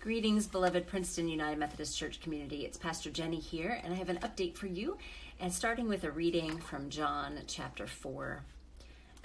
Greetings, beloved Princeton United Methodist Church community. It's Pastor Jenny here, and I have an update for you, and starting with a reading from John chapter 4.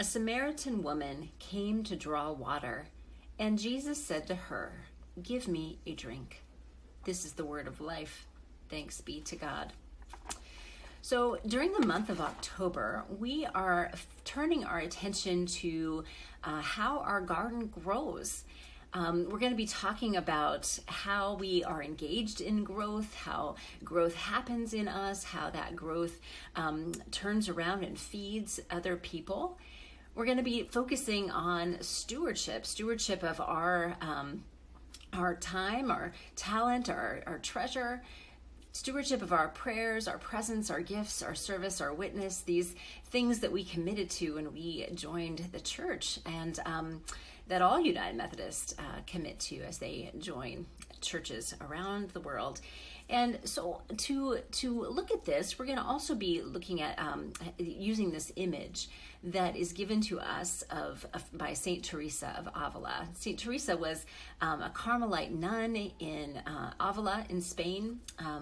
A Samaritan woman came to draw water, and Jesus said to her, "Give me a drink." This is the word of life. Thanks be to God. So during the month of October, we are turning our attention to how our garden grows. We're going to be talking about how we are engaged in growth, how growth happens in us, how that growth turns around and feeds other people. We're going to be focusing on stewardship of our time, our talent, our treasure, stewardship of our prayers, our presence, our gifts, our service, our witness, these things that we committed to when we joined the church, and that all United Methodists commit to as they join churches around the world. And so to look at this, we're going to also be looking at using this image that is given to us by Saint Teresa of Avila. Saint Teresa was a Carmelite nun in Avila in Spain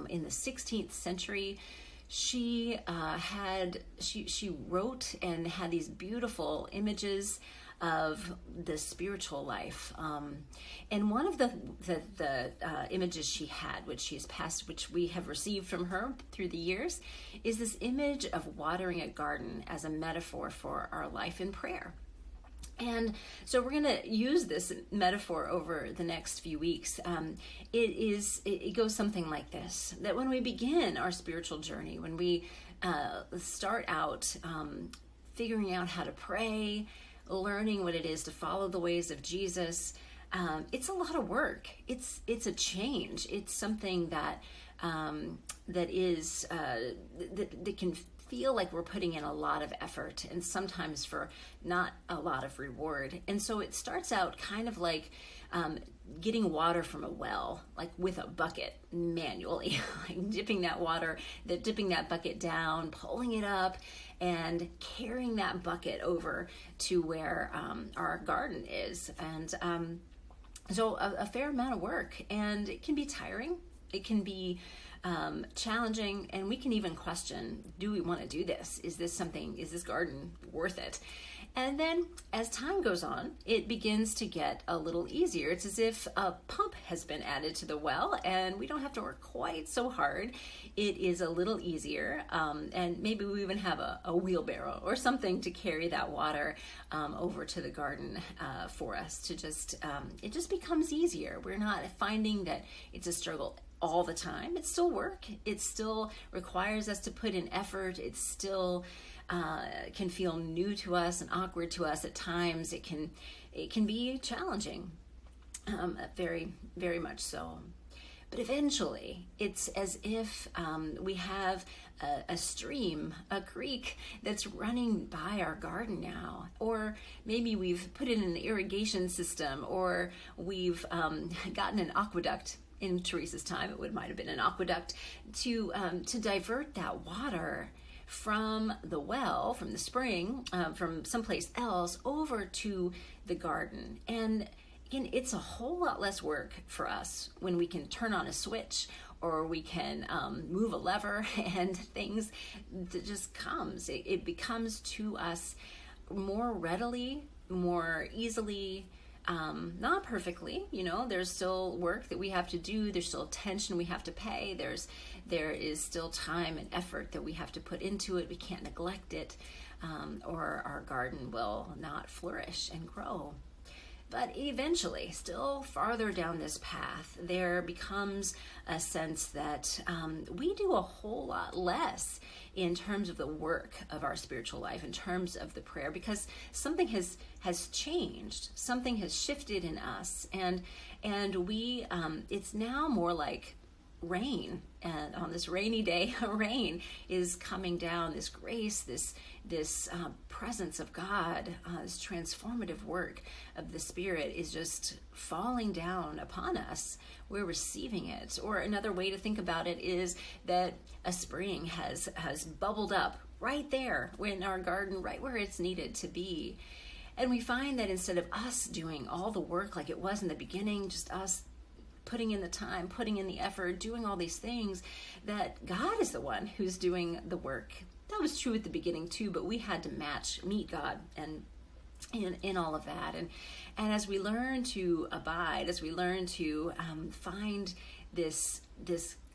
in the 16th century. She wrote and had these beautiful images of the spiritual life, and one of the images she had, which we have received from her through the years, is this image of watering a garden as a metaphor for our life in prayer. And so we're going to use this metaphor over the next few weeks. It goes something like this: that when we begin our spiritual journey, when we start out figuring out how to pray, learning what it is to follow the ways of Jesus, it's a lot of work. It's a change. It's something that can feel like we're putting in a lot of effort, and sometimes for not a lot of reward. And so it starts out kind of like getting water from a well, like with a bucket manually, like dipping that bucket down, pulling it up, and carrying that bucket over to where our garden is. And so a fair amount of work, and it can be tiring. It can be challenging, and we can even question, do we want to do this? Is this garden worth it? And then as time goes on, it begins to get a little easier. It's as if a pump has been added to the well, and we don't have to work quite so hard. It is a little easier, and maybe we even have a wheelbarrow or something to carry that water over to the garden for us. It just becomes easier. We're not finding that it's a struggle all the time. It's still work. It still requires us to put in effort. It still can feel new to us and awkward to us at times. It can be challenging, very, very much so. But eventually, it's as if we have a stream, a creek that's running by our garden now. Or maybe we've put in an irrigation system, or we've gotten an aqueduct. In Teresa's time, it might have been an aqueduct to divert that water from the well, from the spring, from someplace else over to the garden. And again, it's a whole lot less work for us when we can turn on a switch, or we can move a lever, and things that just comes. It becomes to us more readily, more easily. Not perfectly, there's still work that we have to do. There's still attention we have to pay. There is still time and effort that we have to put into it. We can't neglect it, or our garden will not flourish and grow. But eventually, still farther down this path, there becomes a sense that we do a whole lot less in terms of the work of our spiritual life, in terms of the prayer, because something has changed, something has shifted in us, and we it's now more like rain. And on this rainy day, rain is coming down. This grace, this presence of God, this transformative work of the Spirit is just falling down upon us. We're receiving it. Or another way to think about it is that a spring has bubbled up right there in our garden, right where it's needed to be. And we find that instead of us doing all the work like it was in the beginning, just us putting in the time, putting in the effort, doing all these things, that God is the one who's doing the work. That was true at the beginning too, but we had to meet God and in all of that. And as we learn to abide, as we learn to find this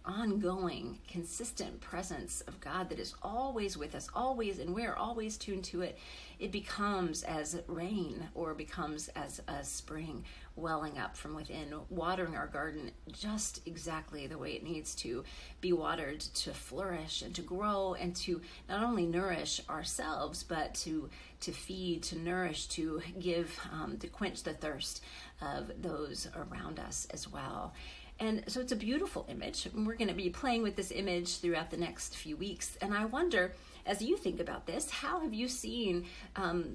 ongoing, consistent presence of God that is always with us, always, and we're always tuned to it, it becomes as rain, or becomes as a spring welling up from within, watering our garden just exactly the way it needs to be watered, to flourish and to grow, and to not only nourish ourselves, but to feed, to nourish, to give, to quench the thirst of those around us as well. And so it's a beautiful image. We're going to be playing with this image throughout the next few weeks. And I wonder, as you think about this, how have you seen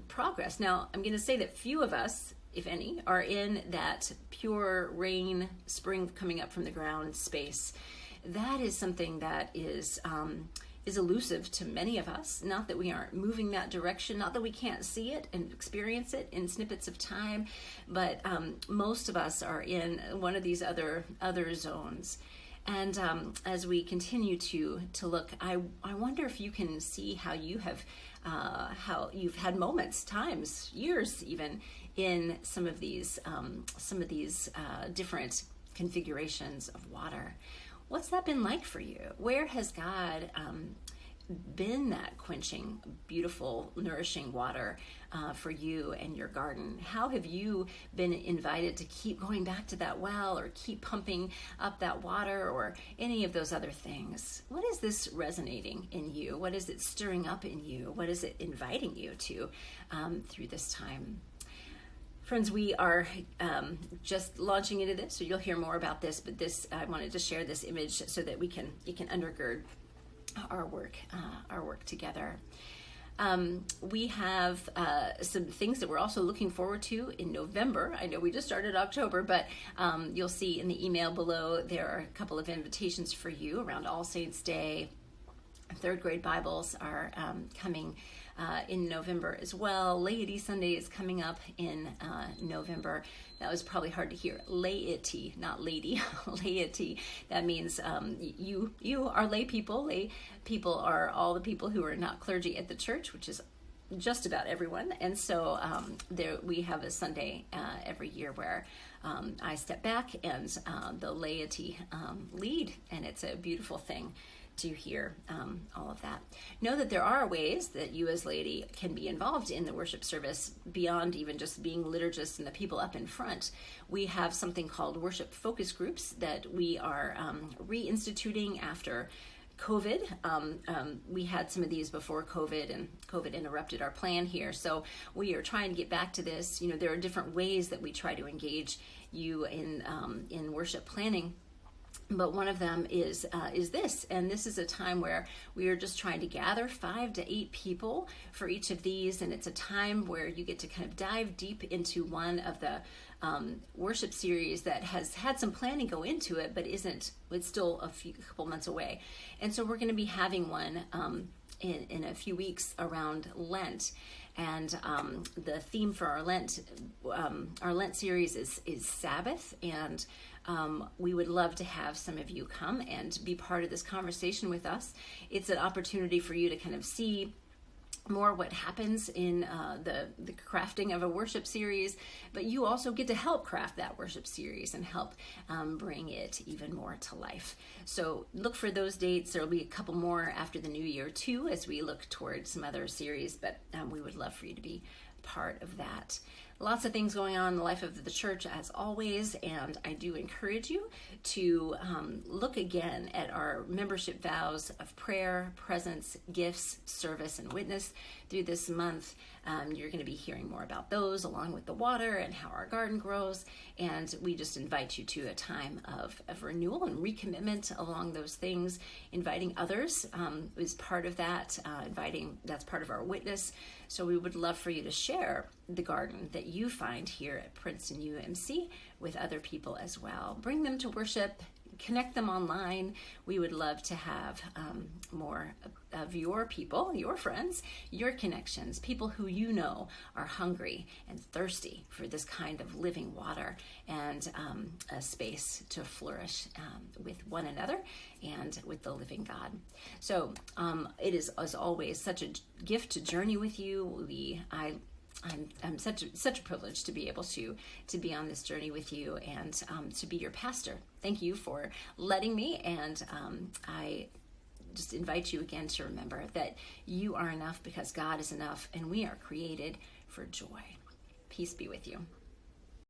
progress? Now, I'm going to say that few of us, if any, are in that pure rain, spring coming up from the ground space. That is something that is elusive to many of us. Not that we aren't moving that direction, not that we can't see it and experience it in snippets of time, but most of us are in one of these other zones. And as we continue to look, I wonder if you can see how you have how you've had moments, times, years even, in some of these different configurations of water. What's that been like for you? Where has God been that quenching, beautiful, nourishing water for you and your garden? How have you been invited to keep going back to that well, or keep pumping up that water, or any of those other things? What is this resonating in you? What is it stirring up in you? What is it inviting you to through this time? Friends, we are just launching into this, so you'll hear more about this, but I wanted to share this image so that you can undergird our work together. We have some things that we're also looking forward to in November. I know we just started October, but you'll see in the email below there are a couple of invitations for you around All Saints Day. Third grade Bibles are coming in November as well. Laity Sunday is coming up in November. That was probably hard to hear. Laity, not lady. Laity. That means you are lay people. Lay people are all the people who are not clergy at the church, which is just about everyone. And so we have a Sunday every year where I step back and the laity lead, and it's a beautiful thing to hear all of that. Know that there are ways that you as laity can be involved in the worship service beyond even just being liturgists and the people up in front. We have something called worship focus groups that we are reinstituting after COVID. We had some of these before COVID, and COVID interrupted our plan here. So we are trying to get back to this. You know, there are different ways that we try to engage you in worship planning. But one of them is this, and this is a time where we are just trying to gather 5 to 8 people for each of these, and it's a time where you get to kind of dive deep into one of the worship series that has had some planning go into it, but it's still a couple months away. And so we're going to be having one in a few weeks around Lent. And the theme for our Lent series is Sabbath, and we would love to have some of you come and be part of this conversation with us. It's an opportunity for you to kind of see more what happens in the crafting of a worship series, but you also get to help craft that worship series and help bring it even more to life. So look for those dates. There'll be a couple more after the new year too, as we look toward some other series, but we would love for you to be part of that. Lots of things going on in the life of the church as always, and I do encourage you to look again at our membership vows of prayer, presence, gifts, service, and witness through this month. You're going to be hearing more about those, along with the water and how our garden grows, and we just invite you to a time of renewal and recommitment along those things. Inviting others is part of that. That's part of our witness. So we would love for you to share the garden that you find here at Princeton UMC with other people as well. Bring them to worship, connect them online. We would love to have more of your people, your friends, your connections, people who you know are hungry and thirsty for this kind of living water and a space to flourish with one another and with the living God. So it is, as always, such a gift to journey with you. I'm such a privilege to be able to be on this journey with you and to be your pastor. Thank you for letting me, and I just invite you again to remember that you are enough because God is enough, and we are created for joy. Peace be with you.